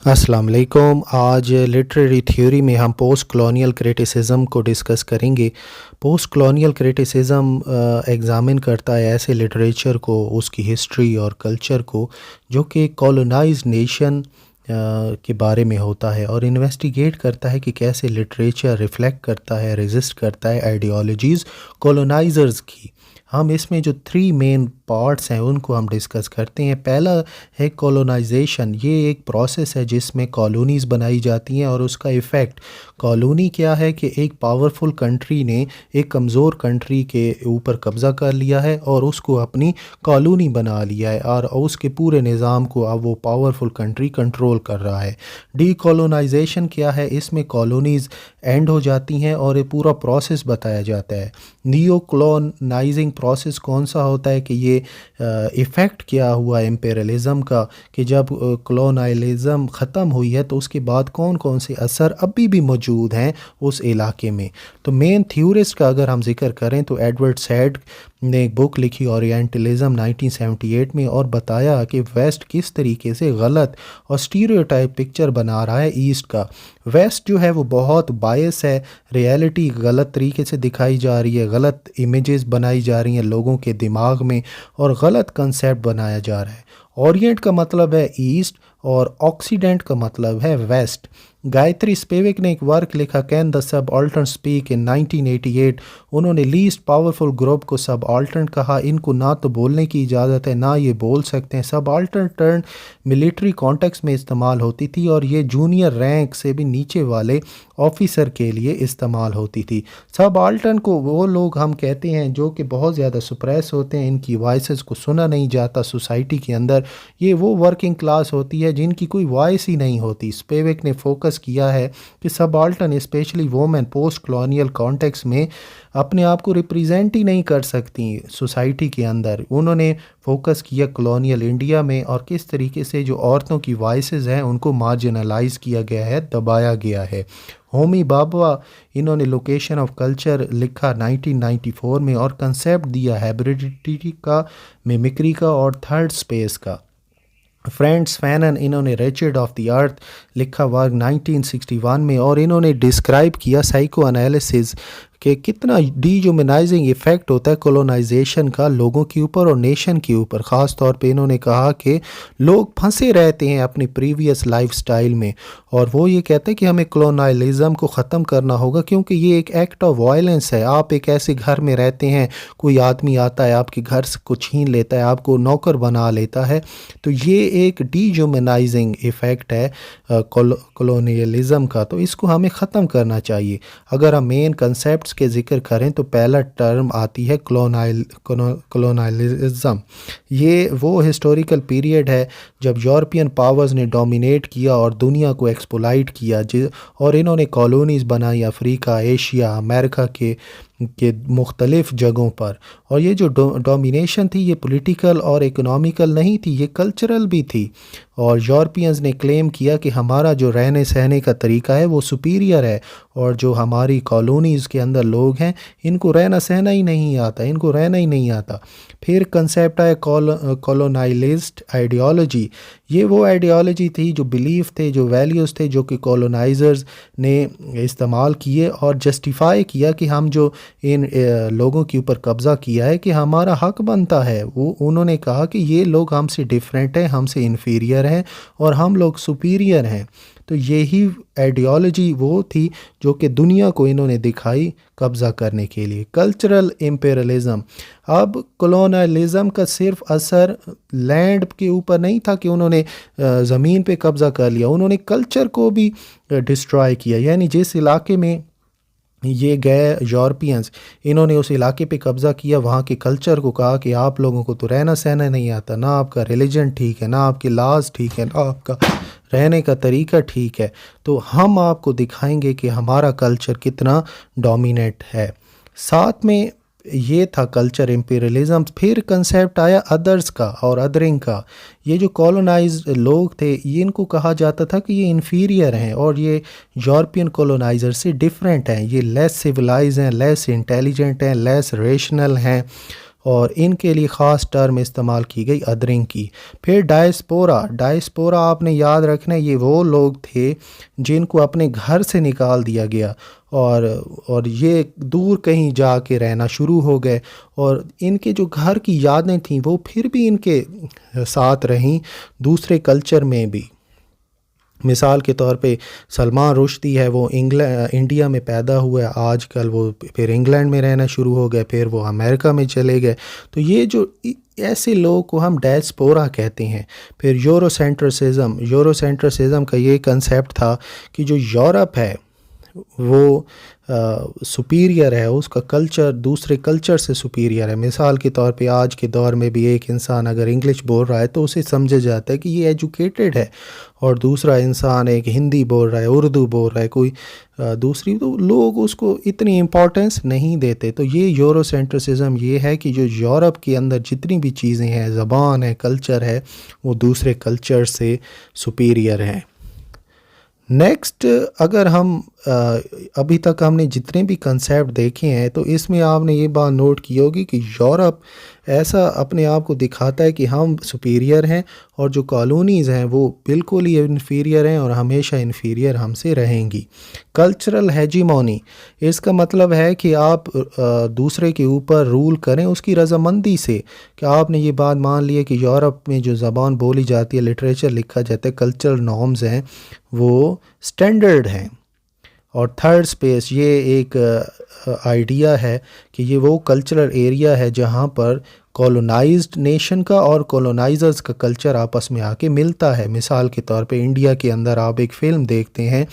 अस्सलाम वालेकुम। आज लिटरेरी थ्योरी में हम पोस्ट कॉलोनियल क्रिटिसिज्म को डिस्कस करेंगे। पोस्ट कॉलोनियल क्रिटिसिज्म एग्ज़ामिन करता है ऐसे लिटरेचर को, उसकी हिस्ट्री और कल्चर को जो कि कॉलोनाइज्ड नेशन के बारे में होता है, और इन्वेस्टिगेट करता है कि कैसे लिटरेचर रिफ़्लेक्ट करता है, रेजिस्ट करता है आइडियोलॉजीज़ कॉलोनाइज़र्स की। हम इसमें जो थ्री मेन पार्ट्स हैं उनको हम डिस्कस करते हैं। पहला है कॉलोनाइजेशन। ये एक प्रोसेस है जिसमें कॉलोनीज़ बनाई जाती हैं और उसका इफ़ेक्ट। कॉलोनी क्या है कि एक पावरफुल कंट्री ने एक कमज़ोर कंट्री के ऊपर कब्ज़ा कर लिया है और उसको अपनी कॉलोनी बना लिया है, और उसके पूरे निज़ाम को अब वो पावरफुल कंट्री कंट्रोल कर रहा है। डीकॉलोनाइजेशन क्या है? इसमें कॉलोनीज़ एंड हो जाती हैं और ये पूरा प्रोसेस बताया जाता है। नियो कॉलोनाइजिंग प्रोसेस कौन सा होता है कि ये इफ़ेक्ट क्या हुआ इम्पेरियलिज़म का, कि जब कॉलोनियलिज़म ख़त्म हुई है तो उसके बाद कौन कौन से असर अभी भी मौजूद हैं उस इलाके में। तो मेन थ्योरिस्ट का अगर हम जिक्र करें तो एडवर्ड सैड ने एक बुक लिखी ओरिएंटलिज्म 1978 में, और बताया कि वेस्ट किस तरीके से गलत और स्टीरियोटाइप पिक्चर बना रहा है ईस्ट का। वेस्ट जो है वो बहुत बायस है, रियलिटी गलत तरीके से दिखाई जा रही है, गलत इमेजेस बनाई जा रही हैं लोगों के दिमाग में, और गलत कंसेप्ट बनाया जा रहा है। ओरिएंट का मतलब है ईस्ट और ऑक्सीडेंट का मतलब है वेस्ट। गायत्री स्पिवक ने एक वर्क लिखा can the subaltern speak in 1988। उन्होंने लीस्ट पावरफुल ग्रुप को सबऑल्टर्न कहा। इनको ना तो बोलने की इजाज़त है ना ये बोल सकते हैं। सबऑल्टर्न टर्न मिलिट्री कॉन्टेक्स्ट में इस्तेमाल होती थी और ये जूनियर रैंक से भी नीचे वाले ऑफिसर के लिए इस्तेमाल होती थी। सबऑल्टर्न को वो लोग हम कहते हैं जो कि बहुत ज़्यादा सुप्रेस होते हैं, इनकी वॉइसेस को सुना नहीं जाता सोसाइटी के अंदर। ये वो वर्किंग क्लास होती है जिनकी कोई वॉइस ही नहीं होती। स्पिवक ने फोकस किया है कि subaltern specially women post colonial context में अपने आप को रिप्रेजेंट ही नहीं कर सकती सोसाइटी के अंदर। उन्होंने फोकस किया कॉलोनियल इंडिया में और किस तरीके से जो औरतों की वॉइसेस हैं उनको मार्जिनलाइज किया गया है, दबाया गया है। होमी बाबा, इन्होंने लोकेशन ऑफ कल्चर लिखा 1994 में और कंसेप्ट दिया हाइब्रिडिटी का, मिमिक्री का और थर्ड स्पेस का। फ्रेंड्स फैनन, इन्होंने रेचर्ड ऑफ द अर्थ लिखा वर्क 1961 में, और इन्होंने डिस्क्राइब किया साइको एनालिसिस कि कितना डीह्यूमनाइजिंग इफ़ेक्ट होता है कॉलोनाइजेशन का लोगों के ऊपर और नेशन के ऊपर। ख़ास तौर पे इन्होंने कहा कि लोग फंसे रहते हैं अपनी प्रीवियस लाइफस्टाइल में, और वो ये कहते हैं कि हमें कॉलोनियलिज्म को ख़त्म करना होगा क्योंकि ये एक एक्ट ऑफ वायलेंस है। आप एक ऐसे घर में रहते हैं, कोई आदमी आता है आपके घर से को छीन लेता है, आपको नौकर बना लेता है, तो ये एक डीह्यूमनाइजिंग इफ़ेक्ट है कॉलोनियलिज्म का। तो इसको हमें ख़त्म करना चाहिए। अगर हम मेन कंसेप्ट के ज़िक्र करें तो पहला टर्म आती है कॉलोनियलिज्म। ये वो हिस्टोरिकल पीरियड है जब यूरोपियन पावर्स ने डोमिनेट किया और दुनिया को एक्सप्लॉइट किया, और इन्होंने कॉलोनीज़ बनाई अफ्रीका, एशिया, अमेरिका के मुख्तलिफ़ जगहों पर। और ये जो डोमिनेशन थी ये पॉलिटिकल और इकोनॉमिकल नहीं थी, ये कल्चरल भी थी। और यूरोपियंस ने क्लेम किया कि हमारा जो रहने सहने का तरीका है वो सुपीरियर है, और जो हमारी कॉलोनीज़ के अंदर लोग हैं इनको रहना सहना ही नहीं आता, इनको रहना ही नहीं आता। फिर कंसेप्ट आया कॉलोनाइलिस्ट आइडियोलॉजी। ये वो आइडियोलॉजी थी, जो बिलीफ थे, जो वैल्यूज़ थे जो कि कॉलोनाइज़र्स ने इस्तेमाल किए और जस्टिफाई किया कि हम जो इन लोगों के ऊपर कब्ज़ा किया है कि हमारा हक बनता है। वो उन्होंने कहा कि ये लोग हमसे डिफरेंट हैं, हमसे इन्फीरियर हैं और हम लोग सुपीरियर हैं। तो यही आइडियोलॉजी वो थी जो कि दुनिया को इन्होंने दिखाई कब्ज़ा करने के लिए। कल्चरल इम्पेरियलिज़म। अब कॉलोनियलिज़म का सिर्फ असर लैंड के ऊपर नहीं था कि उन्होंने ज़मीन पे कब्ज़ा कर लिया, उन्होंने कल्चर को भी डिस्ट्रॉय किया। यानी जिस इलाके में ये गए यूरोपियंस, इन्होंने उस इलाके पे कब्ज़ा किया, वहाँ के कल्चर को कहा कि आप लोगों को तो रहना सहना नहीं आता, ना आपका रिलीजन ठीक है, ना आपके लॉज ठीक है, ना आपका रहने का तरीका ठीक है, तो हम आपको दिखाएंगे कि हमारा कल्चर कितना डोमिनेट है। साथ में ये था कल्चर इम्पीरियलिज्म। फिर कंसेप्ट आया अदर्स का और अदरिंग का। ये जो कॉलोनाइज्ड लोग थे ये इनको कहा जाता था कि ये इन्फीरियर हैं और ये यूरोपियन कॉलोनाइजर से डिफरेंट हैं, ये लेस सिविलाइज हैं, लेस इंटेलिजेंट हैं, लेस रेशनल हैं, और इनके लिए ख़ास टर्म इस्तेमाल की गई अदरिंग की। फिर डायस्पोरा, डायस्पोरा आपने याद रखना ये वो लोग थे जिनको अपने घर से निकाल दिया गया और ये दूर कहीं जाके रहना शुरू हो गए, और इनके जो घर की यादें थीं वो फिर भी इनके साथ रहीं दूसरे कल्चर में भी। मिसाल के तौर पे सलमान रुश्दी है, वो इंडिया में पैदा हुआ है, आजकल वो फिर इंग्लैंड में रहना शुरू हो गए, फिर वो अमेरिका में चले गए। तो ये जो ऐसे लोगों को हम डायस्पोरा कहते हैं। फिर यूरोसेंट्रिसिज्म का ये कंसेप्ट था कि जो यूरोप है वो सुपीरियर है, उसका कल्चर दूसरे कल्चर से सुपीरियर है। मिसाल के तौर पे आज के दौर में भी एक इंसान अगर इंग्लिश बोल रहा है तो उसे समझा जाता है कि ये एजुकेटेड है, और दूसरा इंसान एक हिंदी बोल रहा है, उर्दू बोल रहा है, कोई दूसरी, तो लोग उसको इतनी इम्पोर्टेंस नहीं देते। तो ये यूरोसेंट्रिसिज्म ये है कि जो यूरोप के अंदर जितनी भी चीज़ें हैं, ज़बान है, कल्चर है, वो दूसरे कल्चर से सुपीरियर हैं। नेक्स्ट, अगर हम अभी तक हमने जितने भी कंसेप्ट देखे हैं तो इसमें आपने ये बात नोट की होगी कि यूरोप ऐसा अपने आप को दिखाता है कि हम सुपीरियर हैं, और जो कॉलोनीज़ हैं वो बिल्कुल ही इन्फीरियर हैं और हमेशा इन्फीरियर हमसे रहेंगी। कल्चरल हेजीमोनी, इसका मतलब है कि आप दूसरे के ऊपर रूल करें उसकी रजामंदी से, कि आपने ये बात मान ली है कि यूरोप में जो ज़बान बोली जाती है, लिटरेचर लिखा जाता है, कल्चरल नॉर्म्स हैं, वो स्टैंडर्ड हैं। और थर्ड स्पेस, ये एक आइडिया है कि ये वो कल्चरल एरिया है जहाँ पर कॉलोनाइज्ड नेशन का और कॉलोनाइजर्स का कल्चर आपस में आके मिलता है। मिसाल के तौर पे इंडिया के अंदर आप एक फ़िल्म देखते हैं,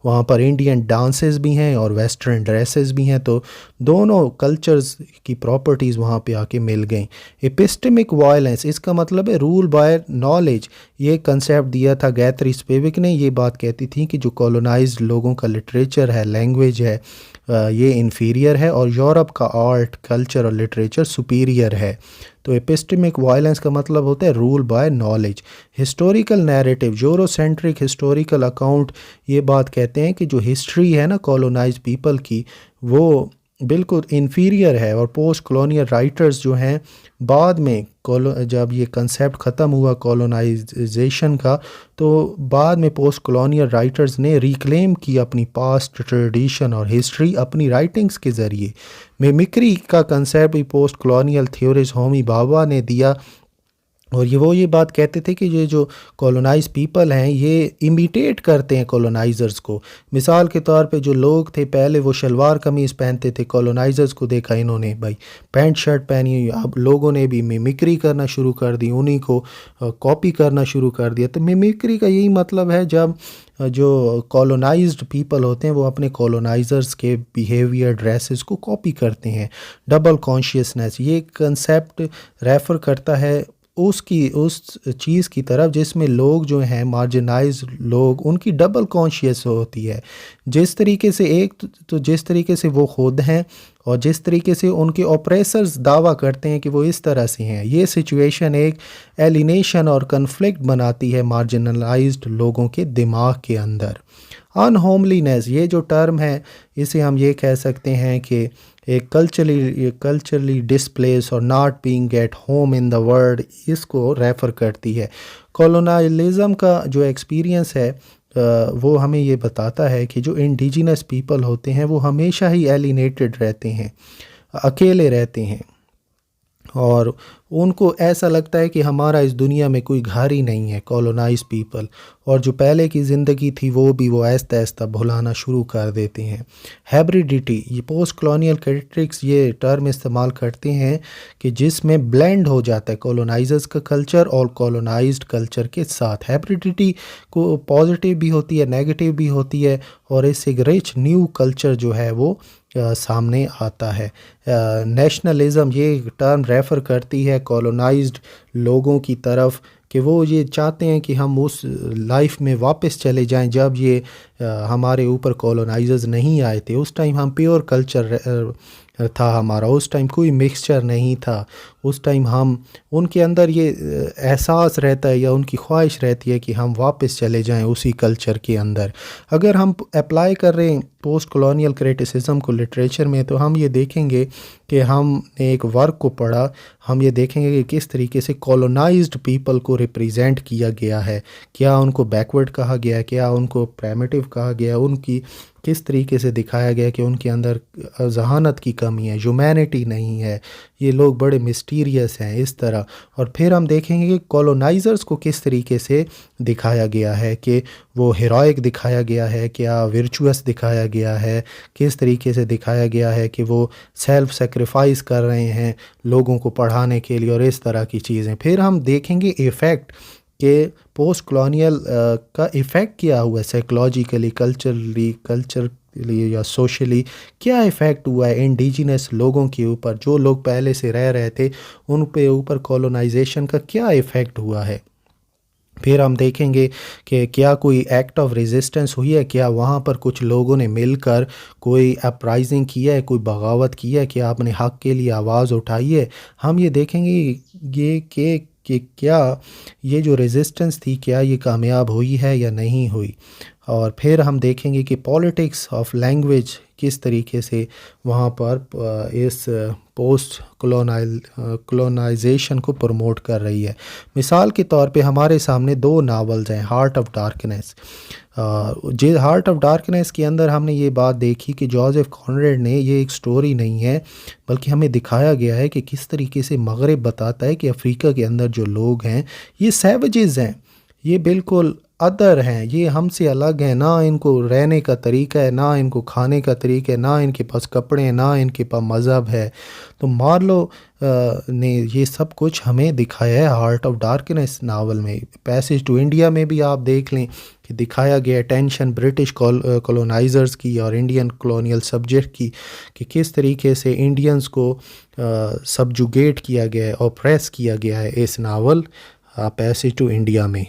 वहाँ पर इंडियन डांसेस भी हैं और वेस्टर्न ड्रेसेस भी हैं, तो दोनों कल्चर्स की प्रॉपर्टीज़ वहाँ पे आके मिल गई। एपिस्टेमिक वायलेंस, इसका मतलब है रूल बाय नॉलेज। ये कंसेप्ट दिया था गैथरी स्पिवक ने। ये बात कहती थी कि जो कॉलोनाइज्ड लोगों का लिटरेचर है, लैंग्वेज है, ये इन्फीरियर है, और यूरोप का आर्ट, कल्चर और लिटरेचर सुपीरियर है। तो एपिस्टेमिक वायलेंस का मतलब होता है rule by knowledge. Historical narrative, Eurocentric historical account ये बात कहते हैं कि जो हिस्ट्री है ना कॉलोनाइज पीपल की, वो बिल्कुल इन्फीरियर है, और पोस्ट कॉलोनियल राइटर्स जो हैं बाद में जब ये कंसेप्ट ख़त्म हुआ कॉलोनाइजेशन का, तो बाद में पोस्ट कॉलोनियल राइटर्स ने रिक्लेम की अपनी पास्ट ट्रेडिशन और हिस्ट्री अपनी राइटिंग्स के ज़रिए। मिमिक्री का कंसेप्ट भी post colonial theorist Homi Bhabha ने दिया, और ये बात कहते थे कि ये जो कॉलोनाइज पीपल हैं ये इमिटेट करते हैं कॉलोनाइज़र्स को। मिसाल के तौर पे जो लोग थे पहले वो शलवार कमीज़ पहनते थे, कॉलोनाइज़र्स को देखा इन्होंने भाई पैंट शर्ट पहनी, अब लोगों ने भी मिमिक्री करना शुरू कर दी, उन्हीं को कॉपी करना शुरू कर दिया। तो मिमिक्री का यही मतलब है जब जो कॉलोनाइज्ड पीपल होते हैं वो अपने कॉलोनाइज़र्स के बिहेवियर, ड्रेसेस को कॉपी करते हैं। डबल कॉन्शियसनेस, ये कंसेप्ट रेफ़र करता है उस चीज़ की तरफ जिसमें लोग जो हैं मार्जिनाइज्ड लोग, उनकी डबल कॉन्शियस होती है। जिस तरीके से तो जिस तरीके से वो खुद हैं और जिस तरीके से उनके ऑपरेसर्स दावा करते हैं कि वो इस तरह से हैं, ये सिचुएशन एक एलिनेशन और कन्फ्लिक्ट बनाती है मार्जिनलाइज्ड लोगों के दिमाग के अंदर। अनहोमलीनेस, ये जो टर्म है इसे हम ये कह सकते हैं कि एक कल्चरली डिस्प्लेस और not being at home in the world, इसको रेफ़र करती है। कॉलोनाइलिज्म का जो एक्सपीरियंस है वो हमें ये बताता है कि जो इंडिजिनस पीपल होते हैं वो हमेशा ही एलिनेटेड रहते हैं, अकेले रहते हैं, और उनको ऐसा लगता है कि हमारा इस दुनिया में कोई घर ही नहीं है, कॉलोनाइज पीपल, और जो पहले की ज़िंदगी थी वो भी वो आहिस्ता आहिस्ता भुलाना शुरू कर देते हैं। हैब्रिडिटी, ये पोस्ट कॉलोनियल क्रिटिक्स ये टर्म इस्तेमाल करते हैं कि जिसमें ब्लेंड हो जाता है कॉलोनाइजर्स का कल्चर और कॉलोनाइज्ड कल्चर के साथ। हैब्रिडिटी को पॉजिटिव भी होती है, नेगेटिव भी होती है, और इससे एक रिच न्यू कल्चर जो है वो सामने आता है। नेशनलिज्म, ये टर्म रेफ़र करती है कॉलोनाइज्ड लोगों की तरफ कि वो ये चाहते हैं कि हम उस लाइफ में वापस चले जाएं जब ये हमारे ऊपर कॉलोनाइजर्स नहीं आए थे। उस टाइम हम प्योर कल्चर था हमारा, उस टाइम कोई मिक्सचर नहीं था, उस टाइम हम उनके अंदर ये एहसास रहता है या उनकी ख्वाहिश रहती है कि हम वापस चले जाएं उसी कल्चर के अंदर। अगर हम अप्लाई कर रहे हैं पोस्ट कॉलोनियल क्रिटिसिज्म को लिटरेचर में, तो हम ये देखेंगे कि हमने एक वर्क को पढ़ा, हम ये देखेंगे कि किस तरीके से कॉलोनाइज्ड पीपल को रिप्रेजेंट किया गया है, क्या उनको बैकवर्ड कहा गया है, क्या उनको प्राइमिटिव कहा गया, उनकी किस तरीके से दिखाया गया कि उनके अंदर जहानत की कमी है, ह्यूमैनिटी नहीं है, ये लोग बड़े मिस्टीरियस हैं इस तरह। और फिर हम देखेंगे कि कॉलोनाइज़र्स को किस तरीके से दिखाया गया है, कि वो हीरोइक दिखाया गया है, क्या वर्चुअस दिखाया गया है, किस तरीके से दिखाया गया है कि वो सेल्फ सेक्रीफाइस कर रहे हैं लोगों को पढ़ाने के लिए और इस तरह की चीज़ें। फिर हम देखेंगे इफ़ेक्ट कि पोस्ट कॉलोनियल का इफ़ेक्ट क्या हुआ है, साइकोलॉजिकली, कल्चरली या सोशली क्या इफ़ेक्ट हुआ है इंडिजिनस लोगों के ऊपर, जो लोग पहले से रह रहे थे उन पे ऊपर कॉलोनाइजेशन का क्या इफ़ेक्ट हुआ है। फिर हम देखेंगे कि क्या कोई एक्ट ऑफ रेजिस्टेंस हुई है, क्या वहाँ पर कुछ लोगों ने मिलकर कोई अपराइजिंग किया है, कोई बगावत किया है, कि आपने हक़ के लिए आवाज़ उठाई है। हम ये देखेंगे ये कि क्या ये जो रेजिस्टेंस थी क्या ये कामयाब हुई है या नहीं हुई। और फिर हम देखेंगे कि पॉलिटिक्स ऑफ लैंग्वेज किस तरीके से वहाँ पर इस पोस्ट कॉलोनाइजेशन को प्रमोट कर रही है। मिसाल के तौर पे हमारे सामने दो नावल्स हैं, heart of darkness. Heart of darkness के अंदर हमने ये बात देखी कि जोसेफ कॉनरेड ने, ये एक स्टोरी नहीं है बल्कि हमें दिखाया गया है कि किस तरीके से मगरिब बताता है कि अफ्रीका के अंदर जो लोग हैं ये सैवेजेस हैं, ये बिल्कुल अदर हैं, ये हमसे अलग हैं, ना इनको रहने का तरीका है, ना इनको खाने का तरीका है, ना इनके पास कपड़े हैं, ना इनके पास मज़हब है। तो मार्लो ने ये सब कुछ हमें दिखाया है हार्ट ऑफ डार्कनेस नावल में। पैसेज टू इंडिया में भी आप देख लें कि दिखाया गया टेंशन ब्रिटिश कॉलोनाइज़र्स की और इंडियन कॉलोनियल सब्जेक्ट की, कि किस तरीके से इंडियंस को सबजुगेट किया गया है, ऑप्रेस किया गया है इस नावल पैसेज टू इंडिया में।